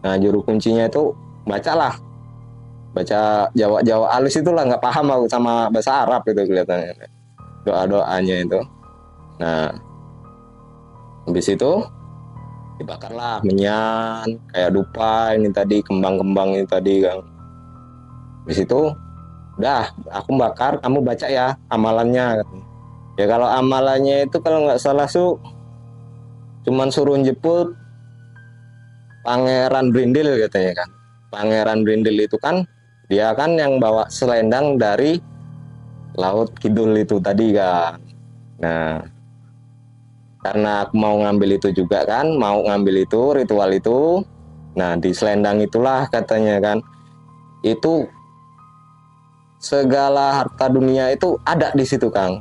Nah juru kuncinya itu bacalah, baca Jawa-Jawa halus itulah, nggak paham aku sama bahasa Arab itu kelihatannya doa-doanya itu. Nah habis itu dibakarlah menyan kayak dupa ini tadi, kembang-kembang ini tadi kan. Habis itu udah aku bakar, kamu baca ya amalannya. Ya kalau amalannya itu kalau nggak salah cuman suruh jemput Pangeran Brindil katanya kan. Pangeran Brindil itu kan dia kan yang bawa selendang dari Laut Kidul itu tadi kan. Nah, karena aku mau ngambil itu juga kan, mau ngambil itu ritual itu. Nah, di selendang itulah katanya kan, itu segala harta dunia itu ada di situ, Kang.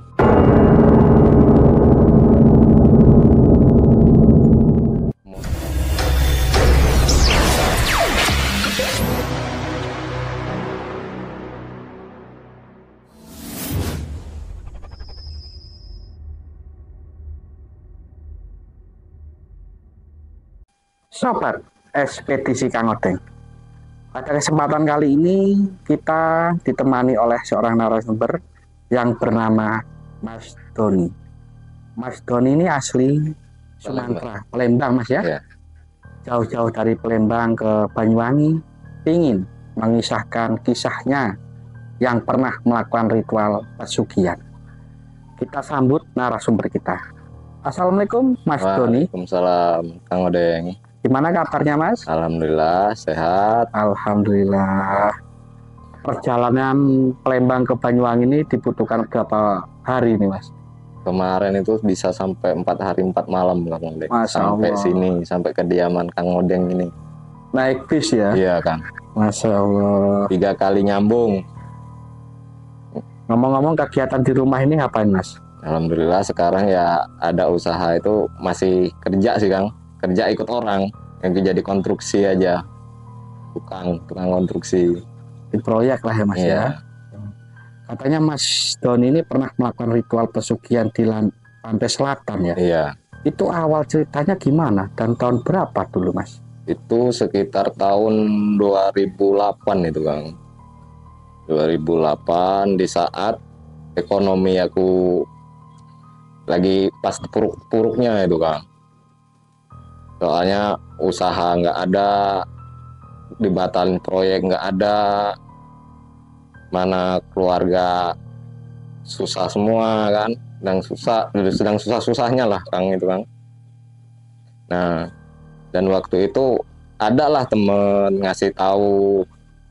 Sobat Ekspedisi Kang Odeng. Pada kesempatan kali ini kita ditemani oleh seorang narasumber yang bernama Mas Doni. Mas Doni ini asli Sumatera, Palembang Mas ya. Ya. Jauh-jauh dari Palembang ke Banyuwangi, ingin mengisahkan kisahnya yang pernah melakukan ritual pesugihan. Kita sambut narasumber kita. Assalamualaikum Mas Doni. Waalaikumsalam, Kang Odeng. Gimana kabarnya Mas? Alhamdulillah sehat. Alhamdulillah. Perjalanan Palembang ke Banyuwangi ini dibutuhkan berapa hari ini Mas? Kemarin itu bisa sampai 4 hari 4 malam Kang Odeng. Masya Sampai Allah. sini, sampai kediaman Kang Odeng ini. Naik bis ya? Iya Kang. Masya Allah. 3 kali nyambung. Ngomong-ngomong kegiatan di rumah ini ngapain Mas? Alhamdulillah sekarang ya ada usaha itu masih kerja sih Kang. Kerja ikut orang yang jadi konstruksi aja. Tukang konstruksi. Di proyek lah ya Mas Iya. ya? Katanya Mas Doni ini pernah melakukan ritual pesugihan di pantai selatan ya? Iya. Itu awal ceritanya gimana dan tahun berapa dulu Mas? Itu sekitar tahun 2008 itu Kang. 2008 di saat ekonomi aku lagi pas puruk-puruknya itu Kang. Soalnya usaha nggak ada, dibatalin proyek nggak ada, mana keluarga susah semua kan, sedang susah-susahnya lah Kang itu Kang. Nah, dan waktu itu adalah temen ngasih tahu,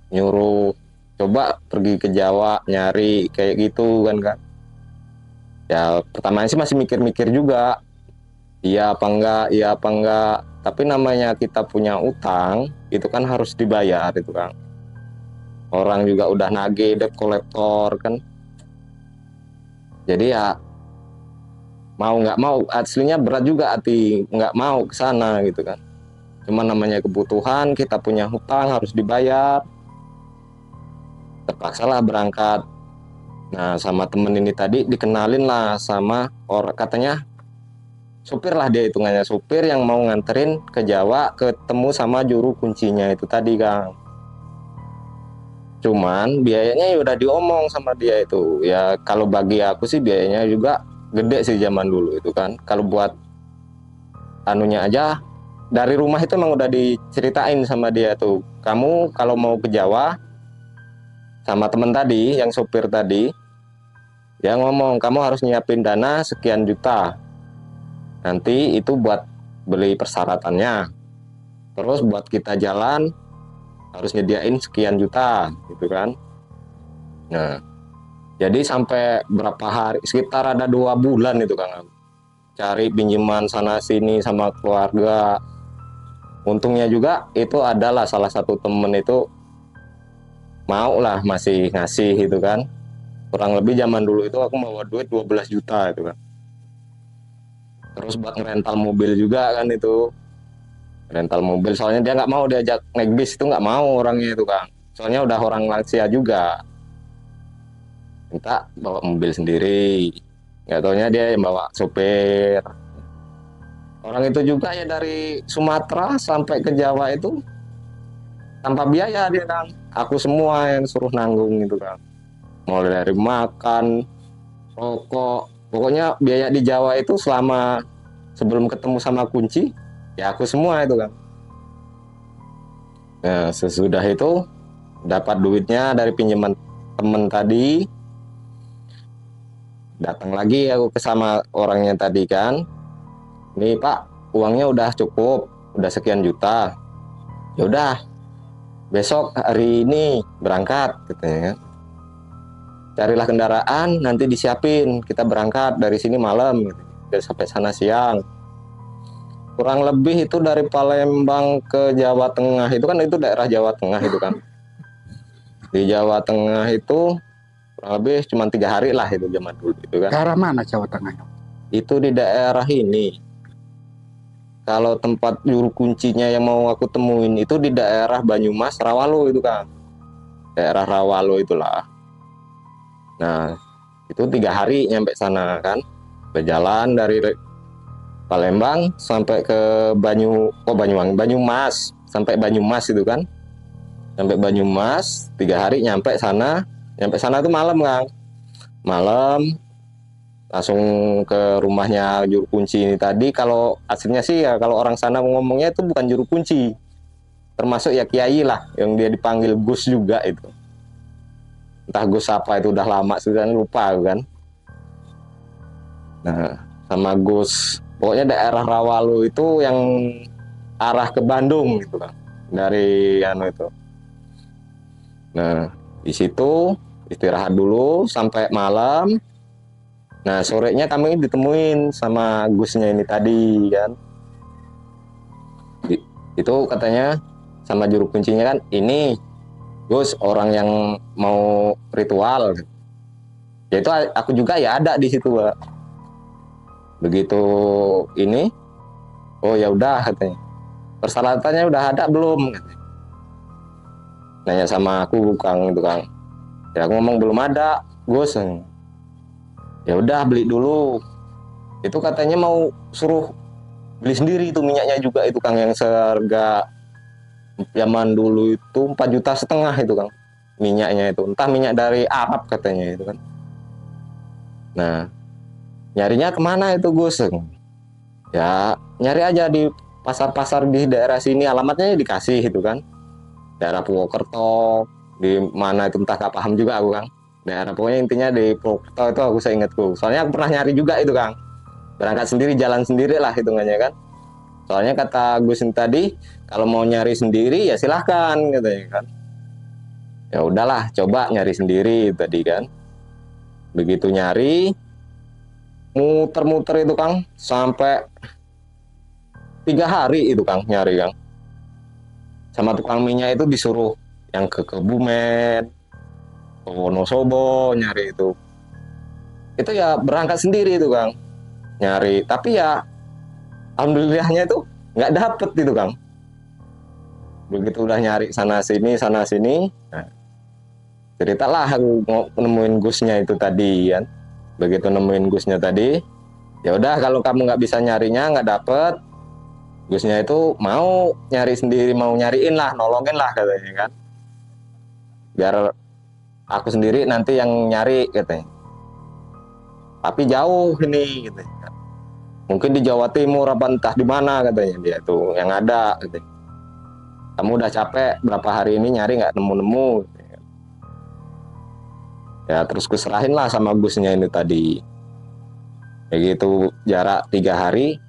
nyuruh coba pergi ke Jawa nyari kayak gitu kan. Ya pertamanya sih masih mikir-mikir juga, iya apa enggak, tapi namanya kita punya utang itu kan harus dibayar itu Kang. Orang juga udah nagih debt kolektor kan, jadi ya mau nggak mau aslinya berat juga hati nggak mau ke sana gitu kan. Cuma namanya kebutuhan, kita punya hutang harus dibayar, terpaksalah berangkat. Nah sama temen ini tadi dikenalin lah sama orang, katanya supir lah, dia hitungannya supir yang mau nganterin ke Jawa ketemu sama juru kuncinya itu tadi Kang. Cuman biayanya ya udah diomong sama dia itu. Ya kalau bagi aku sih biayanya juga gede sih zaman dulu itu kan. Kalau buat anunya aja dari rumah itu emang udah diceritain sama dia tuh. Kamu kalau mau ke Jawa sama temen tadi yang supir tadi, dia ngomong kamu harus nyiapin dana sekian juta. Nanti itu buat beli persyaratannya. Terus buat kita jalan harus nyediain sekian juta gitu kan. Nah, jadi sampai berapa hari, sekitar ada 2 bulan itu Kang, cari pinjaman sana sini sama keluarga. Untungnya juga itu adalah salah satu temen itu mau lah masih ngasih gitu kan. Kurang lebih zaman dulu itu aku bawa duit 12 juta itu kan. Terus buat ngerental mobil juga kan itu, rental mobil, soalnya dia nggak mau diajak naik bis, itu nggak mau orangnya itu Kang, soalnya udah orang lansia juga, minta bawa mobil sendiri, nggak taunya dia yang bawa sopir. Orang itu juga ya dari Sumatera sampai ke Jawa itu tanpa biaya dia kan, aku semua yang suruh nanggung gitu kan, mulai dari makan, rokok, pokoknya biaya di Jawa itu selama sebelum ketemu sama kunci ya aku semua itu kan. Nah sesudah itu dapat duitnya dari pinjaman temen tadi, datang lagi aku ke sama orangnya tadi kan, nih Pak uangnya udah cukup, udah sekian juta, ya udah besok hari ini berangkat katanya kan, carilah kendaraan nanti disiapin kita berangkat dari sini malam gitu. Dan sampai sana siang, kurang lebih itu dari Palembang ke Jawa Tengah itu kan, itu daerah Jawa Tengah itu kan, di Jawa Tengah itu kurang lebih cuma 3 hari lah itu zaman dulu itu Ke kan. arah mana Jawa Tengah? Itu di daerah ini, kalau tempat juru kuncinya yang mau aku temuin itu di daerah Banyumas Rawalo itu kan, daerah Rawalo itulah. Nah itu 3 hari nyampe sana kan, berjalan dari Palembang sampai ke Banyumas sampai Banyumas itu kan, sampai Banyumas 3 hari nyampe sana tuh malam kan, malam langsung ke rumahnya juru kunci ini tadi. Kalau aslinya sih ya kalau orang sana ngomongnya itu bukan juru kunci, termasuk ya kiai lah yang dia dipanggil Gus juga itu, entah Gus apa itu udah lama sudah lupa kan. Nah sama Gus pokoknya daerah Rawalu itu yang arah ke Bandung gitu kan, dari anu itu. Nah di situ istirahat dulu sampai malam. Nah sorenya kami ditemuin sama Gusnya ini tadi kan. Itu katanya sama juru kuncinya kan, ini Gus orang yang mau ritual. Ya itu aku juga ya ada di situ Pak. Begitu ini, oh ya udah katanya, persyaratannya udah ada belum? Nanya sama aku Kang itu Kang. Ya aku ngomong belum ada Gus. Ya udah beli dulu. Itu katanya mau suruh beli sendiri itu minyaknya juga itu Kang, yang seharga zaman dulu itu 4,5 juta itu Kang, minyaknya itu, entah minyak dari Arab katanya itu kan. Nah nyarinya kemana itu Gus? Ya nyari aja di pasar-pasar di daerah sini, alamatnya dikasih itu kan, daerah Purwokerto di mana itu entah gak paham juga aku Kang, daerah pokoknya intinya di Purwokerto itu aku saya ingatku, soalnya aku pernah nyari juga itu Kang, berangkat sendiri jalan sendiri lah hitungannya kan. Soalnya kata Gus tadi kalau mau nyari sendiri ya silahkan katanya kan. Ya udahlah coba nyari sendiri tadi kan. Begitu nyari muter-muter itu Kang sampai 3 hari itu Kang nyari Kang. Sama tukang minyak itu disuruh yang ke Kebumen, ke Wonosobo nyari itu. Itu ya berangkat sendiri itu Kang nyari, tapi ya alhamdulillahnya itu nggak dapet itu Kang. Begitu udah nyari sana sini, nah, ceritalah aku nemuin Gusnya itu tadi kan. Begitu nemuin Gusnya tadi, ya udah kalau kamu nggak bisa nyarinya nggak dapet, Gusnya itu mau nyari sendiri, mau nyariin lah, nolongin lah katanya kan, biar aku sendiri nanti yang nyari katanya. Tapi jauh ini gitu. Mungkin di Jawa Timur apa entah di mana katanya dia tuh yang ada gitu. Kamu udah capek berapa hari ini nyari nggak nemu-nemu. Ya terus kuserahin lah sama Gusnya ini tadi. Kayak gitu jarak 3 hari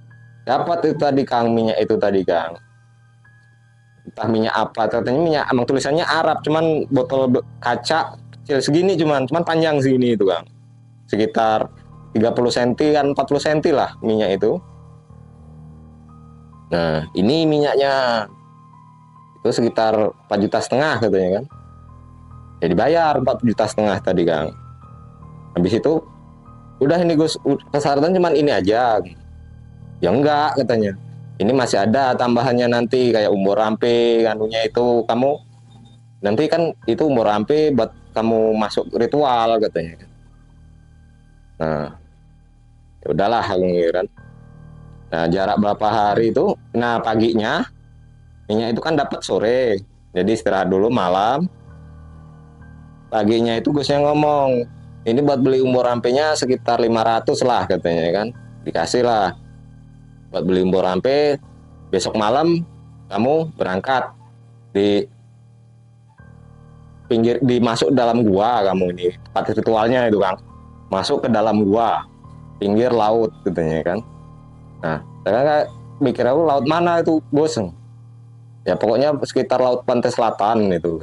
dapat itu tadi Kang, minyak itu tadi Kang. Entah minyak apa, katanya minyak, emang tulisannya Arab, cuman botol kaca kecil segini, cuman panjang segini itu Kang. Sekitar 30 cm kan 40 cm lah minyak itu. Nah ini minyaknya itu sekitar 4,5 juta katanya kan. Ya dibayar 4,5 juta tadi Kang. Habis itu udah ini Gus, persyaratan cuman ini aja. Ya enggak katanya, ini masih ada tambahannya nanti kayak umur rampe anunya itu, kamu nanti kan itu umur rampe buat kamu masuk ritual katanya. Nah ya udahlah kan. Nah jarak berapa hari itu, nah paginya minyak itu kan dapat sore, Jadi istirahat dulu malam. Paginya itu Gusnya ngomong, ini buat beli umur rampenya sekitar 500 lah katanya kan. Dikasih lah buat beli umur rampe. Besok malam kamu berangkat di pinggir, dimasuk dalam gua kamu ini. Tempat ritualnya itu Kang. Masuk ke dalam gua, pinggir laut katanya kan. Nah, saya kan mikir aku laut mana itu bos? Ya pokoknya sekitar laut pantai selatan itu.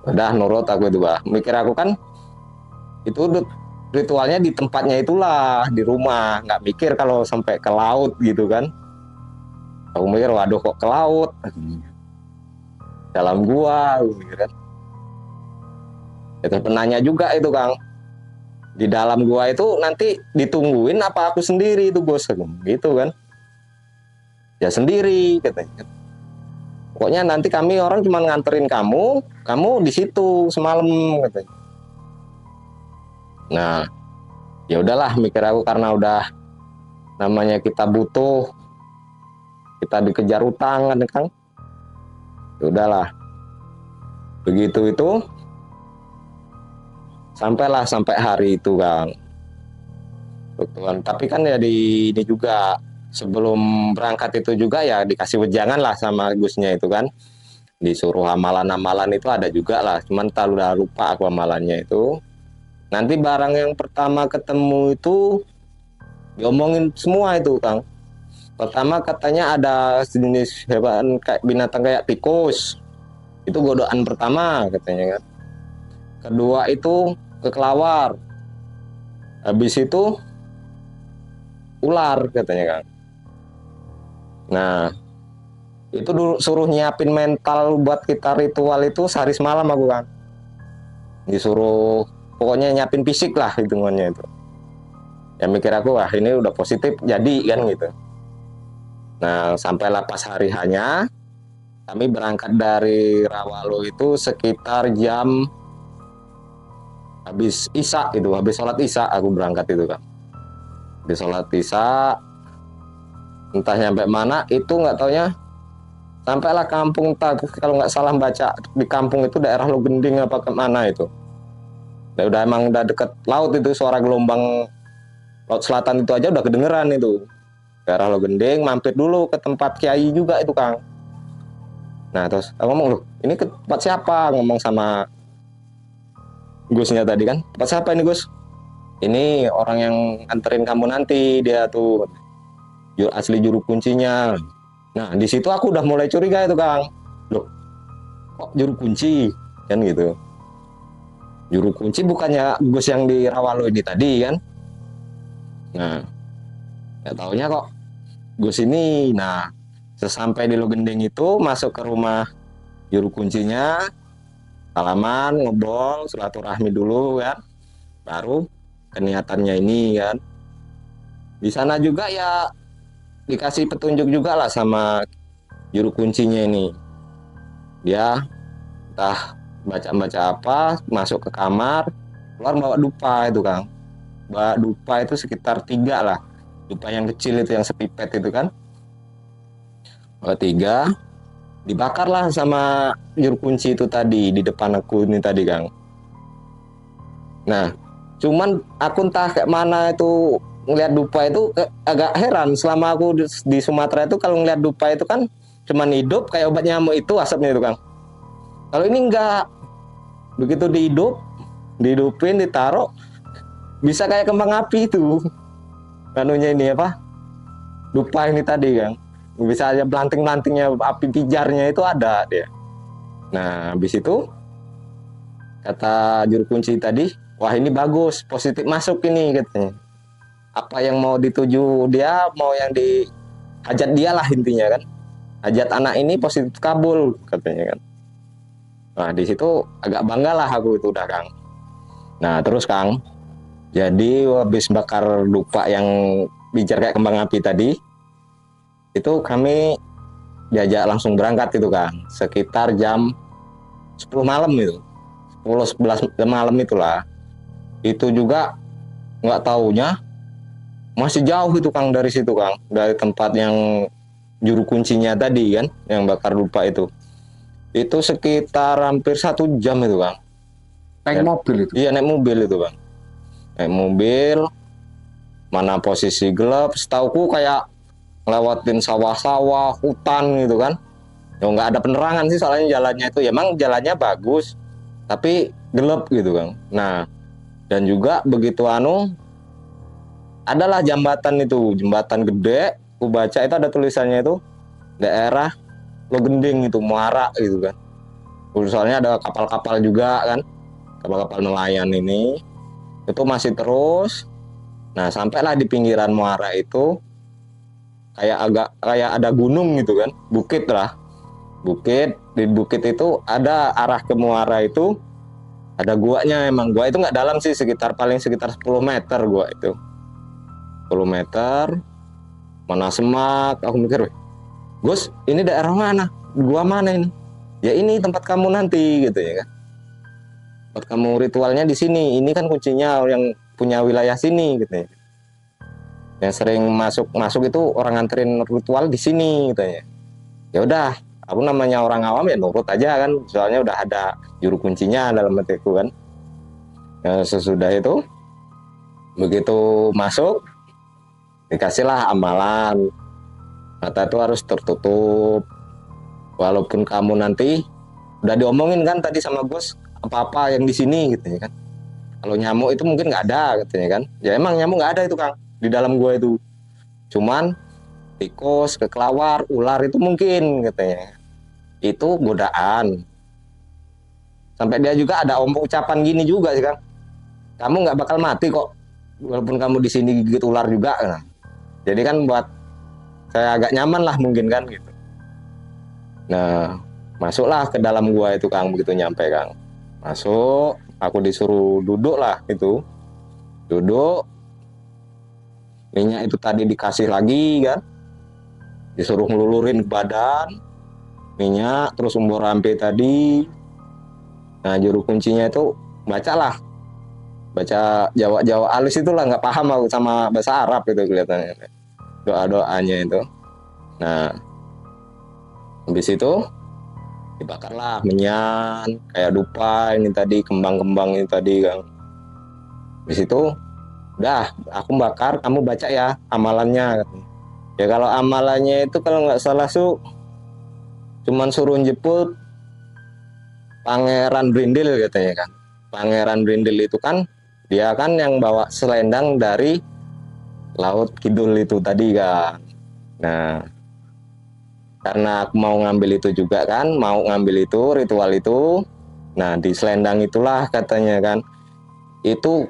Udah nurut aku itu bah. Mikir aku kan itu ritualnya di tempatnya itulah di rumah, nggak mikir kalau sampai ke laut gitu kan. Aku mikir waduh kok ke laut dalam gua gitu kan. Itu penanya juga itu Kang, di dalam gua itu nanti ditungguin apa aku sendiri itu bos gitu kan. Ya sendiri katanya. Pokoknya nanti kami orang cuma nganterin kamu di situ semalam katanya. Nah, ya udahlah mikir aku karena udah namanya kita butuh, kita dikejar utang kan Kang. Ya udahlah. Begitu itu sampai hari itu Kang. Betulan. Tapi kan ya ini juga sebelum berangkat itu juga ya dikasih wejangan lah sama Gusnya itu kan. Disuruh amalan-amalan itu ada juga lah. Cuman udah lupa aku amalannya itu. Nanti barang yang pertama ketemu itu diomongin semua itu Kang. Pertama katanya ada sejenis hewan kayak binatang kayak tikus. Itu godaan pertama katanya kan. Kedua itu kelelawar. Habis itu ular katanya Kang. Nah, itu dulu suruh nyiapin mental buat kita ritual itu sehari semalam aku Kang. Disuruh pokoknya nyiapin fisik lah hitungannya itu. Ya mikir aku wah ini udah positif jadi kan gitu. Nah, sampailah pas hari hanya kami berangkat dari Rawalo itu sekitar jam habis Isya itu, habis sholat Isya aku berangkat itu Kang. Habis sholat Isya entah nyampe mana itu nggak taunya sampailah kampung kalau nggak salah baca di kampung itu daerah Logending apa kemana itu. Ya udah emang udah deket laut itu, suara gelombang laut selatan itu aja udah kedengeran itu. Daerah Logending, mampir dulu ke tempat kiai juga itu Kang. Nah terus aku ngomong loh ini ke tempat siapa, ngomong sama Gusnya tadi kan, tempat siapa ini Gus? Ini orang yang anterin kamu nanti, dia tuh asli juru kuncinya. Nah di situ aku udah mulai curiga itu Kang. Loh kok juru kunci kan gitu. Juru kunci bukannya Gus yang di Rawalo ini tadi kan. Nah ya taunya kok Gus ini. Nah sesampai di Logending itu masuk ke rumah juru kuncinya, salaman, ngobrol, silaturahmi dulu kan, baru keniatannya ini kan. Di sana juga ya dikasih petunjuk juga lah sama juru kuncinya ini. Dia entah baca-baca apa, masuk ke kamar, keluar bawa dupa itu Kang. Bawa dupa itu sekitar 3 lah. Dupa yang kecil itu yang sepipet itu kan. Bawa 3, dibakarlah sama juru kunci itu tadi di depan aku ini tadi Kang. Nah, cuman aku entah kayak mana itu ngelihat dupa itu agak heran. Selama aku di Sumatera itu kalau ngelihat dupa itu kan cuman hidup kayak obat nyamuk itu asapnya itu Kang. Kalau ini enggak, begitu dihidupin, ditaruh, bisa kayak kembang api itu. Anunya ini apa? Dupa ini tadi Kang. Bisa aja belanting-belantingnya, api pijarnya itu ada dia. Nah, habis itu kata juru kunci tadi, wah ini bagus, positif masuk ini katanya. Apa yang mau dituju dia, mau yang hajat dia lah intinya kan. Hajat anak ini positif kabul katanya kan. Nah di situ agak bangga lah aku itu udah Kang. Nah terus Kang, jadi habis bakar dupa yang bijar kayak kembang api tadi, itu kami diajak langsung berangkat itu Kang. Sekitar jam 10 malam itu, 10-11 malam itulah. Itu juga nggak taunya masih jauh itu Kang dari situ Kang, dari tempat yang juru kuncinya tadi kan, yang bakar dupa itu. Itu sekitar hampir 1 jam itu Kang. Naik mobil itu. Iya naik mobil itu Bang. Naik mobil, mana posisi gelap, setauku kayak ngelewatin sawah-sawah, hutan gitu kan. Ya nggak ada penerangan sih soalnya jalannya itu. Ya emang jalannya bagus, tapi gelap gitu Kang. Nah, dan juga begitu adalah jembatan itu, jembatan gede. Aku baca itu ada tulisannya itu daerah Logending itu, Muara gitu kan. Soalnya ada kapal-kapal juga kan, kapal-kapal nelayan ini. Itu masih terus. Nah, sampailah di pinggiran muara itu kayak ada gunung gitu kan, bukit lah. Bukit, di bukit itu ada arah ke muara itu ada guanya. Emang gua itu nggak dalam sih, paling sekitar 10 meter gua itu. 10 meter, mana semak. Aku mikir, Gus, ini daerah mana? Gua mana ini? Ya ini tempat kamu nanti gitu ya kan. Tempat kamu ritualnya di sini. Ini kan kuncinya yang punya wilayah sini gitu ya. Yang sering masuk itu orang nganterin ritual di sini gitu ya. Ya udah, aku namanya orang awam ya nurut aja kan. Soalnya udah ada juru kuncinya dalam hatiku kan. Ya, sesudah itu begitu masuk dikasihlah amalan. Mata itu harus tertutup. Walaupun kamu nanti udah diomongin kan tadi sama bos apa-apa yang di sini gitu ya kan. Kalau nyamuk itu mungkin nggak ada katanya kan. Ya emang nyamuk nggak ada itu Kang di dalam gua itu. Cuman tikus, kekelawar, ular itu mungkin katanya. Itu godaan. Sampai dia juga ada ucapan gini juga sih Kang. Kamu nggak bakal mati kok walaupun kamu di sini gigit ular juga. Nah, jadi kan buat saya agak nyaman lah mungkin kan gitu. Nah, masuklah ke dalam gua itu Kang, begitu nyampe Kang. Masuk, aku disuruh duduk lah itu. Duduk. Minyak itu tadi dikasih lagi kan. Disuruh ngelulurin ke badan. Minyak, terus umbur rampe tadi. Nah, juru kuncinya itu bacalah. Baca Jawa-Jawa alus itulah, nggak paham aku sama bahasa Arab itu kelihatannya. Doa-doanya itu. Nah, habis itu dibakarlah menyan kayak dupa ini tadi, kembang-kembang ini tadi Kang. Habis itu udah aku bakar, kamu baca ya amalannya. Ya kalau amalannya itu kalau nggak salah cuman suruh jemput Pangeran Brindil katanya kan. Pangeran Brindil itu kan dia kan yang bawa selendang dari Laut Kidul itu tadi kan. Nah, karena aku mau ngambil itu juga kan, mau ngambil itu ritual itu. Nah, di selendang itulah katanya kan, itu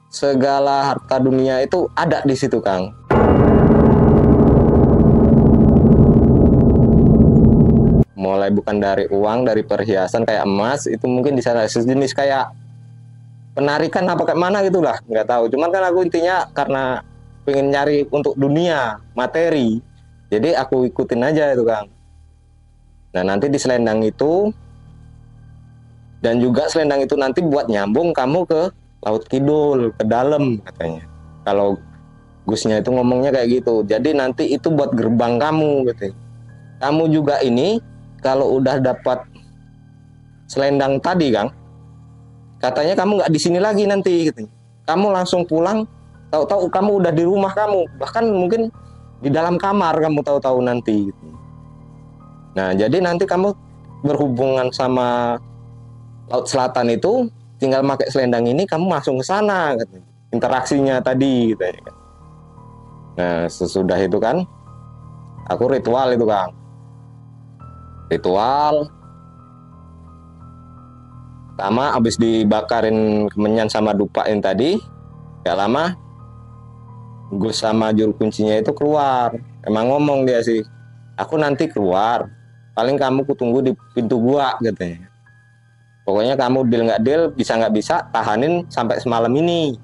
segala harta dunia itu ada di situ Kang. Mulai bukan dari uang, dari perhiasan kayak emas, itu mungkin di sana sejenis kayak penarikan apa kayak mana gitulah, nggak tahu. Cuman kan aku intinya karena pengen nyari untuk dunia, materi. Jadi aku ikutin aja itu Kang. Nah nanti di selendang itu, dan juga selendang itu nanti buat nyambung kamu ke Laut Kidul, ke dalam katanya. Kalau Gusnya itu ngomongnya kayak gitu. Jadi nanti itu buat gerbang kamu gitu. Kamu juga ini kalau udah dapat selendang tadi Kang, katanya kamu nggak di sini lagi nanti gitu. Kamu langsung pulang, tahu-tahu kamu udah di rumah kamu, bahkan mungkin di dalam kamar kamu tahu-tahu nanti gitu. Nah jadi nanti kamu berhubungan sama Laut Selatan itu tinggal pakai selendang ini, kamu langsung ke sana gitu. Interaksinya tadi gitu ya. Nah sesudah itu kan aku ritual itu Kang, ritual pertama habis dibakarin kemenyan sama dupa yang tadi, gak lama Gus sama juru kuncinya itu keluar. Emang ngomong dia sih, aku nanti keluar, paling kamu kutunggu di pintu gua katanya. Pokoknya kamu deal nggak deal, bisa nggak bisa, tahanin sampai semalam ini.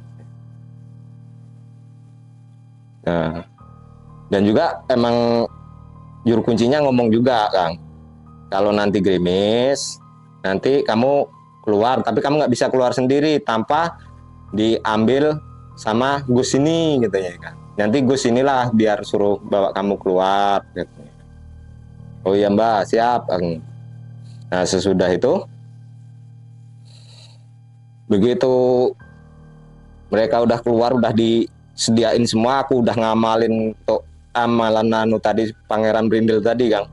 Nah, dan juga emang juru kuncinya ngomong juga Kang, kalau nanti gerimis, nanti kamu keluar, tapi kamu nggak bisa keluar sendiri tanpa diambil sama Gus ini gitu ya kan. Nanti Gus inilah biar suruh bawa kamu keluar gitu. Oh iya Mbak, siap. Nah sesudah itu, begitu mereka udah keluar, udah disediain semua, aku udah ngamalin untuk amalan nanu tadi, Pangeran Brindil tadi Kang.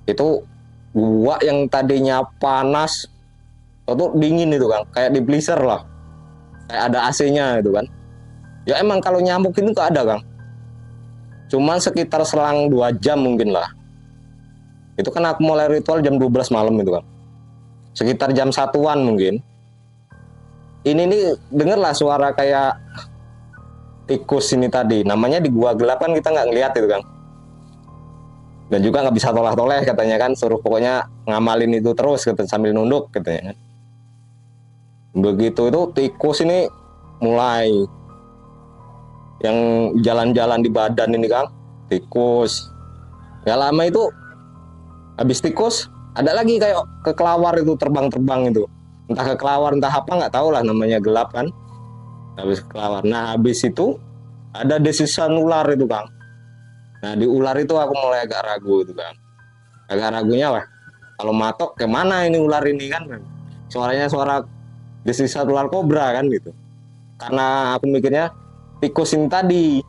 Itu gua yang tadinya panas itu dingin itu Kang, kayak di blizzard lah, kayak ada AC-nya itu kan. Ya emang kalau nyamuk itu nggak ada Kang, cuman sekitar selang 2 jam mungkin lah. Itu kan aku mulai ritual jam 12 malam itu Kang, sekitar jam 1-an mungkin. Ini nih dengerlah suara kayak tikus ini tadi, namanya di gua gelap kan kita nggak ngeliat itu Kang, dan juga nggak bisa toleh-toleh katanya kan, suruh pokoknya ngamalin itu terus gitu, sambil nunduk katanya kan. Begitu itu tikus ini mulai yang jalan-jalan di badan ini Kang, tikus. Gak lama itu habis tikus ada lagi kayak kekelawar itu terbang-terbang itu, entah kekelawar entah apa nggak tahu lah, namanya gelap kan. Habis kelawar. Nah habis itu ada desisan ular itu Kang. Nah di ular itu aku mulai agak ragu itu Kang. Agak ragunya lah, kalau matok kemana ini ular ini kan. Suaranya suara desisan ular kobra kan gitu. Karena aku mikirnya tikus ini tadi,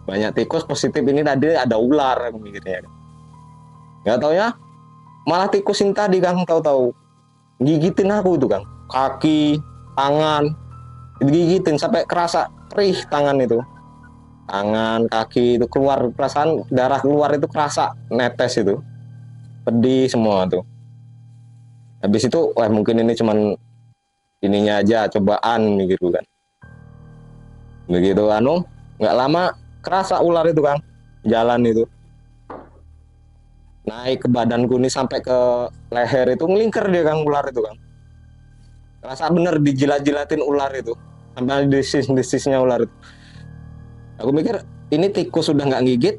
banyak tikus positif ini tadi ada ular aku mikirnya. Gak tau ya, malah tikus ini tadi Kang, tahu-tahu gigitin aku itu Kang. Kaki, tangan, digigitin sampai kerasa perih tangan itu, tangan kaki itu keluar, perasaan darah keluar itu kerasa netes itu, pedih semua tuh. Habis itu wah mungkin ini cuman ininya aja, cobaan gitu kan. Begitu nggak lama kerasa ular itu Kang, jalan itu naik ke badanku nih sampai ke leher itu, ngelingker dia Kang, ular itu Kang. Kerasa bener dijilat-jilatin ular itu, sampai desis-desisnya ular itu. Aku mikir ini tikus sudah nggak gigit,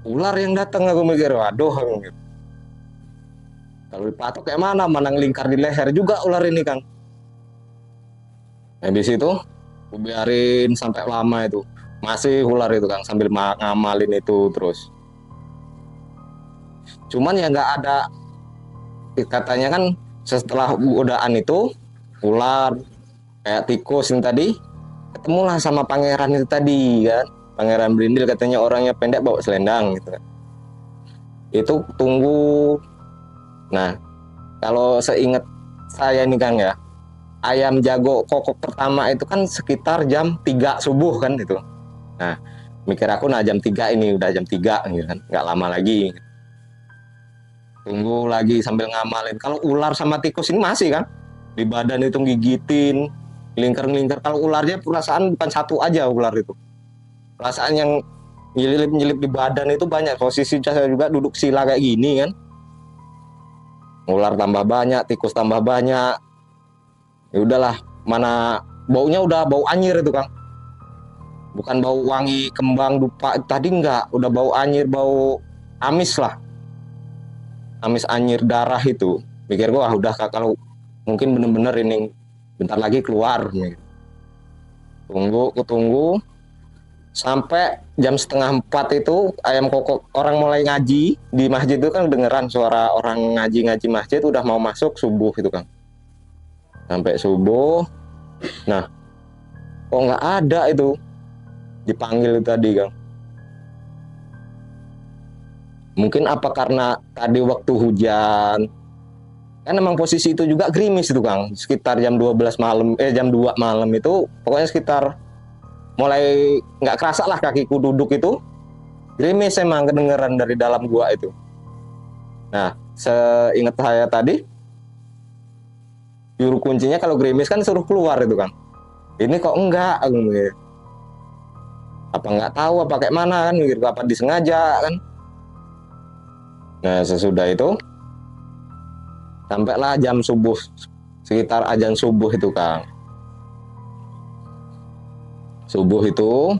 ular yang datang. Aku mikir waduh, aku mikir. Kalau dipatok kayak mana ngelingkar di leher juga ular ini Kang. Habis itu aku biarin sampai lama itu masih ular itu Kang, sambil ngamalin itu terus. Cuman ya nggak ada, katanya kan setelah godaan itu ular kayak tikus yang tadi, ketemulah sama pangeran itu tadi kan, Pangeran Brindil, katanya orangnya pendek bawa selendang gitu kan. Itu tunggu. Nah kalau seingat saya nih Kang ya, ayam jago kokok pertama itu kan sekitar jam 3 subuh kan itu. Nah mikir aku, nah jam 3 ini udah jam 3 gitu kan, nggak lama lagi. Tunggu lagi sambil ngamalin. Kalau ular sama tikus ini masih kan di badan itu gigitin, lingkar-lingkar. Kalau ularnya perasaan bukan satu aja ular itu, perasaan yang nyelip-nyelip di badan itu banyak. Posisi saya juga duduk sila kayak gini kan, ular tambah banyak, tikus tambah banyak. Ya udahlah, mana baunya udah bau anyir itu Kang, bukan bau wangi kembang dupa tadi, enggak, udah bau anyir, bau amis lah, amis anyir darah itu. Pikir gua udah kalau mungkin bener-bener ini bentar lagi keluar nih. Tunggu sampai jam 3:30 itu ayam kokok orang mulai ngaji di masjid itu kan, dengeran suara orang ngaji masjid, udah mau masuk subuh itu Kang. Sampai subuh, nah kok nggak ada itu, dipanggil itu tadi Kang. Mungkin apa karena tadi waktu hujan kan, emang posisi itu juga gerimis itu Kang, sekitar jam 12 malam, jam 2 malam itu pokoknya sekitar mulai nggak kerasa lah kakiku duduk itu, gerimis emang kedengeran dari dalam gua itu. Nah seingat saya tadi, juru kuncinya kalau gerimis kan suruh keluar itu Kang, ini kok enggak, aku mikir apa nggak tahu apa kayak mana kan, mikir apa disengaja kan. Nah sesudah itu sampailah jam subuh, sekitar azan subuh itu Kang. Subuh itu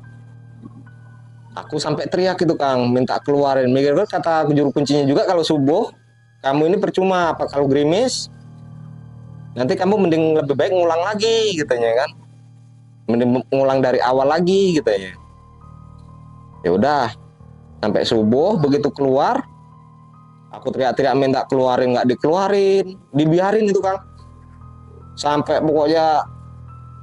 aku sampai teriak itu Kang, minta keluarin. Mikir kata juru kuncinya juga, kalau subuh kamu ini percuma, apa kalau gerimis nanti kamu mending lebih baik ngulang lagi katanya kan, mending ngulang dari awal lagi katanya. Ya udah sampai subuh, begitu keluar Aku teriak-teriak minta keluarin, nggak dikeluarin, dibiarin itu Kang. Sampai pokoknya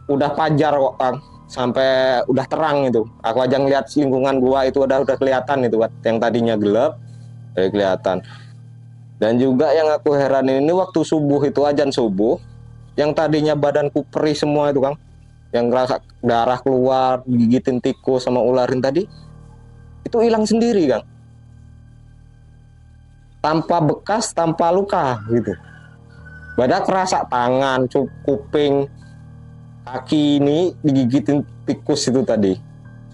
udah pajar kok Kang, sampai udah terang itu. Aku aja ngeliat lingkungan gua itu udah kelihatan itu, yang tadinya gelap, jadi kelihatan. Dan juga yang aku heranin ini waktu subuh itu azan subuh, yang tadinya badanku perih semua itu Kang, yang ngerasa darah keluar, gigitin tikus sama ularin tadi, itu hilang sendiri Kang. Tanpa bekas, tanpa luka gitu. Badan kerasa tangan, kuping, kaki ini digigitin tikus itu tadi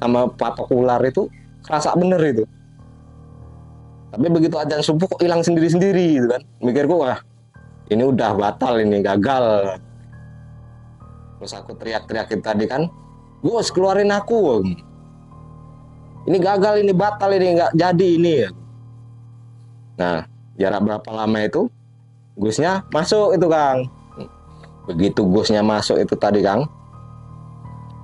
sama patok ular itu kerasa bener itu. Tapi begitu adzan subuh kok hilang sendiri-sendiri gitu kan. Mikirku wah ini udah batal, ini gagal. Terus aku teriak-teriakin tadi kan, Gus keluarin aku. Ini gagal, ini batal, ini nggak jadi ini. Nah jarak berapa lama itu Gusnya masuk itu Kang. Begitu Gusnya masuk itu tadi Kang,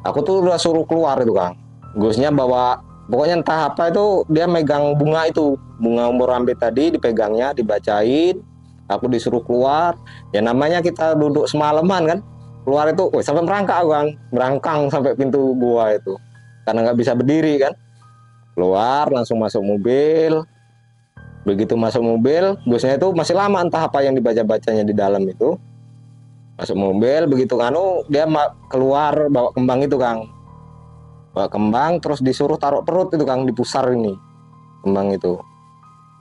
aku tuh udah suruh keluar itu Kang. Gusnya bawa, pokoknya entah apa itu, dia megang bunga itu, bunga umur rambe tadi dipegangnya, dibacain. Aku disuruh keluar. Ya namanya kita duduk semalaman kan, keluar itu, sampai merangkak Kang, merangkang sampai pintu gua itu, karena nggak bisa berdiri kan. Keluar langsung masuk mobil. Begitu masuk mobil, Gusnya itu masih lama entah apa yang dibaca-bacanya di dalam itu. Masuk mobil, begitu kanu dia keluar bawa kembang itu Kang. Bawa kembang terus disuruh taruh perut itu Kang, di pusar ini kembang itu.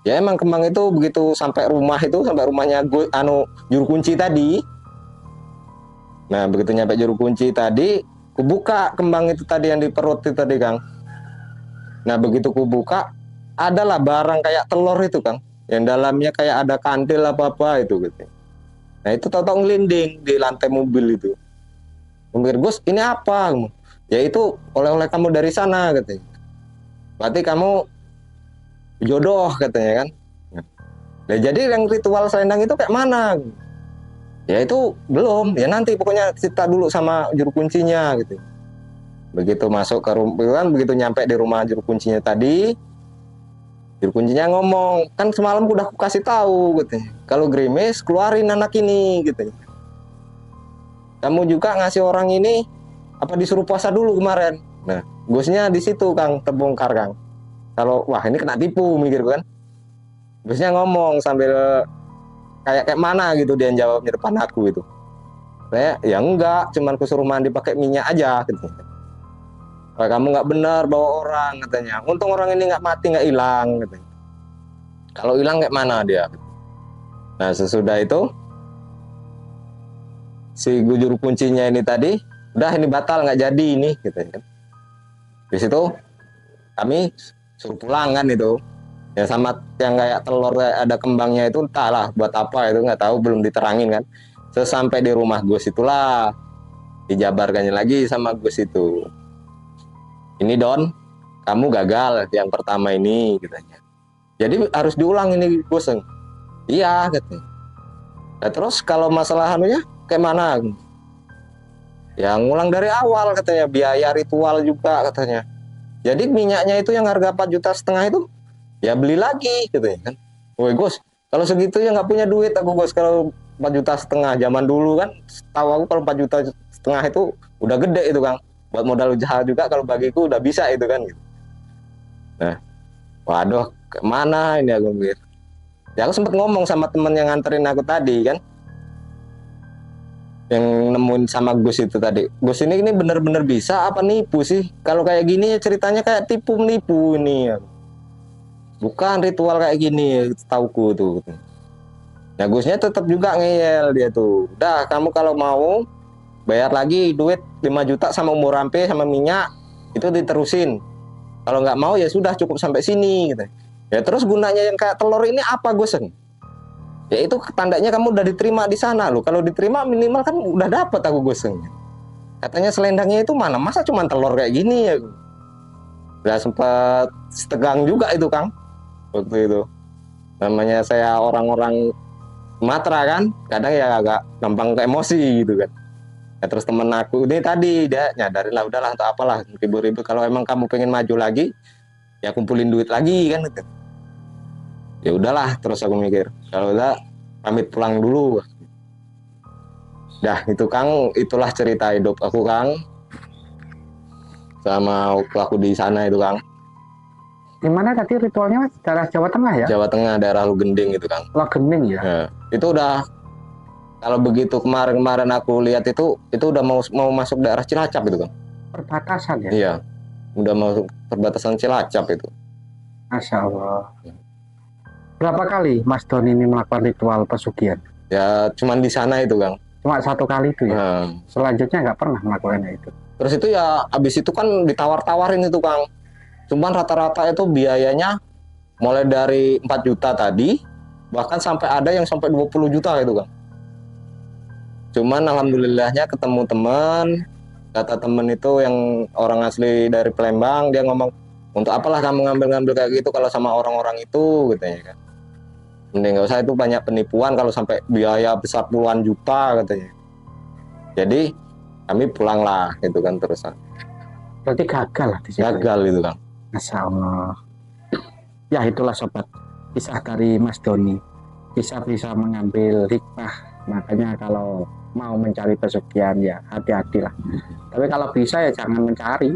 Ya emang kembang itu begitu sampai rumah itu, sampai rumahnya juru kunci tadi. Nah begitu nyampe juru kunci tadi, kubuka kembang itu tadi yang di perut itu tadi Kang. Nah begitu kubuka, adalah barang kayak telur itu Kang, yang dalamnya kayak ada kantil apa-apa itu gitu. Nah itu tahu-tahu ngelinding di lantai mobil itu. Mikir, Gus ini apa? Ya itu oleh-oleh kamu dari sana katanya. Berarti kamu jodoh katanya kan. Nah, jadi yang ritual selendang itu kayak mana? Ya itu belum, ya nanti pokoknya cerita dulu sama juru kuncinya gitu. Begitu masuk ke rumah, begitu nyampe di rumah juru kuncinya tadi, juru kuncinya ngomong, kan semalam udah aku kasih tahu gitu. Kalau gerimis keluarin anak ini gitu. Kamu juga ngasih orang ini apa disuruh puasa dulu kemarin. Nah, Gusnya di situ Kang terbongkar Kang. Kalau wah ini kena tipu mikir kan. Gusnya ngomong sambil kayak mana gitu, dia jawabnya depan aku itu. Saya ya enggak, cuman kusuruh mandi pakai minyak aja gitu. Kamu nggak benar bawa orang katanya. Untung orang ini nggak mati, nggak hilang katanya. Kalau hilang kayak mana dia? Nah sesudah itu si juru kuncinya ini tadi, udah ini batal nggak jadi ini gitu kan. Di situ kami suruh pulang kan itu. Ya sama yang kayak telur ada kembangnya itu entahlah buat apa itu, nggak tahu, belum diterangin kan. Sesampai di rumah Gus itulah dijabarkannya lagi sama Gus itu. Ini Don, kamu gagal yang pertama ini katanya. Jadi harus diulang ini Gus. Iya katanya. Nah, terus kalau masalah anunya kayak mana? Ya ngulang dari awal katanya, biaya ritual juga katanya. Jadi minyaknya itu yang harga 4,5 juta itu ya beli lagi katanya kan. Woi Gus, kalau segitu ya nggak punya duit aku Gus, kalau 4,5 juta zaman dulu kan, tahu aku kalau 4,5 juta itu udah gede itu Kang. Buat modal usaha juga kalau bagiku udah bisa itu kan gitu. Nah, waduh, kemana ini aku mikir. Ya aku sempat ngomong sama temen yang nganterin aku tadi kan, yang nemuin sama Gus itu tadi. Gus ini bener-bener bisa apa nipu sih? Kalau kayak gini ceritanya kayak tipu menipu ini. Bukan ritual kayak gini, tauku tuh. Nah Gusnya tetap juga ngeyel dia tuh. Udah kamu kalau mau bayar lagi duit 5 juta sama umur rampe sama minyak itu diterusin. Kalau nggak mau ya sudah cukup sampai sini gitu. Ya terus gunanya yang kayak telur ini apa Gus? Ya itu tandanya kamu udah diterima di sana loh. Kalau diterima minimal kan udah dapat aku Gus. Katanya selendangnya itu mana? Masa cuma telur kayak gini ya? Udah sempat tegang juga itu Kang waktu itu. Namanya saya orang-orang Sumatera kan, kadang ya agak gampang ke emosi gitu kan. Ya, terus temen aku ini tadi dia nyadarin lah, udahlah atau apalah ribu-ribu, kalau emang kamu pengen maju lagi ya kumpulin duit lagi kan gitu. Ya udahlah, terus aku mikir kalau udah pamit pulang dulu. Dah itu Kang, itulah cerita hidup aku Kang, sama waktu aku di sana itu Kang. Gimana tadi ritualnya Mas? Daerah Jawa Tengah ya? Jawa Tengah, daerah Lugending itu Kang. Logening ya? Nah, itu udah, kalau begitu kemarin-kemarin aku lihat itu udah mau masuk daerah Cilacap itu Kang. Perbatasan ya? Iya, udah masuk perbatasan Cilacap itu. Masya Allah. Berapa kali Mas Doni ini melakukan ritual pesugihan? Ya cuman di sana itu Kang. Cuma 1 kali itu ya? Nah, Selanjutnya nggak pernah melakukannya itu? terus itu ya abis itu kan ditawar-tawarin itu Kang. Cuman rata-rata itu biayanya mulai dari 4 juta tadi, bahkan sampai ada yang sampai 20 juta itu Kang. Cuman alhamdulillahnya ketemu teman, kata temen itu yang orang asli dari Palembang, dia ngomong, untuk apalah kamu ngambil-ngambil kayak gitu kalau sama orang-orang itu, katanya kan. Mending nggak usah, itu banyak penipuan kalau sampai biaya besar puluhan juta, katanya. Jadi kami pulanglah gitu kan terusan. Berarti gagal lah di situ. Gagal itu Kang. Masya Allah. Ya itulah sobat, kisah dari Mas Doni. Bisa mengambil hikmah. Makanya kalau mau mencari pesugihan ya hati-hatilah. Tapi kalau bisa ya jangan mencari,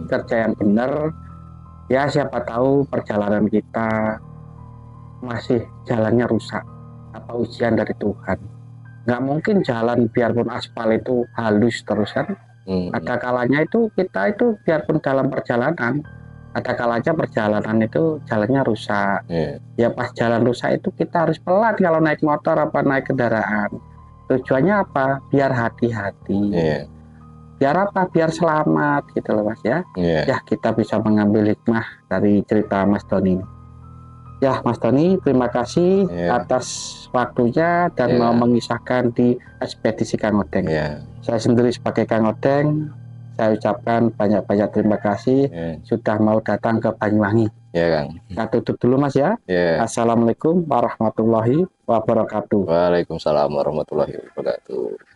kerja yang benar. Ya siapa tahu perjalanan kita masih jalannya rusak, apa ujian dari Tuhan. Nggak mungkin jalan biarpun aspal itu halus terus kan. Ada kalanya itu kita itu biarpun dalam perjalanan, ada kalanya perjalanan itu jalannya rusak. Ya pas jalan rusak itu kita harus pelan kalau naik motor apa naik kendaraan. Tujuannya apa? Biar hati-hati. Biar apa? Biar selamat gitu loh Mas ya. Ya kita bisa mengambil hikmah dari cerita Mas Doni ini. Ya Mas Doni, terima kasih atas waktunya dan mau mengisahkan di ekspedisi Kang Odeng. Saya sendiri sebagai Kang Odeng, saya ucapkan banyak-banyak terima kasih sudah mau datang ke Banyuwangi. Kang. Kita tutup dulu Mas ya. Assalamualaikum warahmatullahi wabarakatuh. Waalaikumsalam warahmatullahi wabarakatuh.